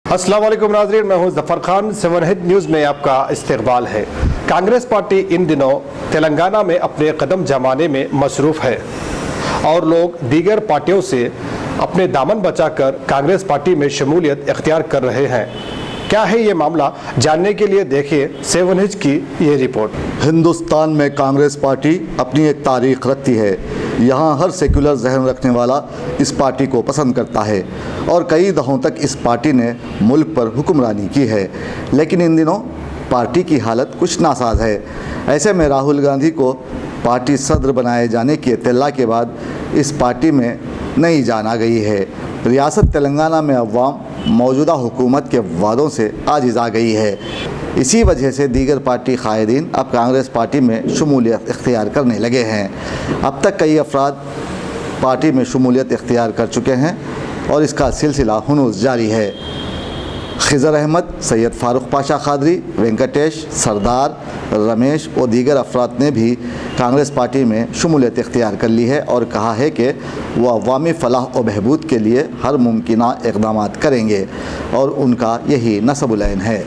अस्सलाम वालेकुम नाज़रीन, मैं हूं ज़फ़र खान। 7 हिट न्यूज़ में आपका इस्तकबाल है। कांग्रेस पार्टी इन दिनों तेलंगाना में अपने कदम जमाने में मसरूफ़ है और लोग दीगर पार्टियों से अपने दामन बचाकर कांग्रेस पार्टी में शमूलियत इख्तियार कर रहे हैं। क्या है ये मामला, जानने के लिए देखिए 7 हिट की ये रिपोर्ट। हिंदुस्तान में कांग्रेस पार्टी अपनी एक तारीख रखती है। यहाँ हर सेकुलर जहन रखने वाला इस पार्टी को पसंद करता है और कई दहाकों तक इस पार्टी ने मुल्क पर हुक्मरानी की है। लेकिन इन दिनों पार्टी की हालत कुछ नासाज है। ऐसे में राहुल गांधी को पार्टी सदर बनाए जाने की इत्तला के बाद इस पार्टी में नई जान आ गई है। रियासत तेलंगाना में अवाम मौजूदा हुकूमत के वादों से आजिज़ आ गई है। इसी वजह से दीगर पार्टी कायदीन अब कांग्रेस पार्टी में शमूलियत इख्तियार करने लगे हैं। अब तक कई अफराद पार्टी में शमूलियत इख्तियार कर चुके हैं और इसका सिलसिला हुनूस जारी है। खिज़र अहमद, सैयद फारूक पाशा कादरी, वेंकटेश, सरदार, रमेश और दीगर अफराद ने भी कांग्रेस पार्टी में शमूलियत इख्तियार कर ली है और कहा है कि वह अवामी फ़लाह और बहबूद के लिए हर मुमकिन इक़दामात करेंगे और उनका यही नस्बुल ऐन है।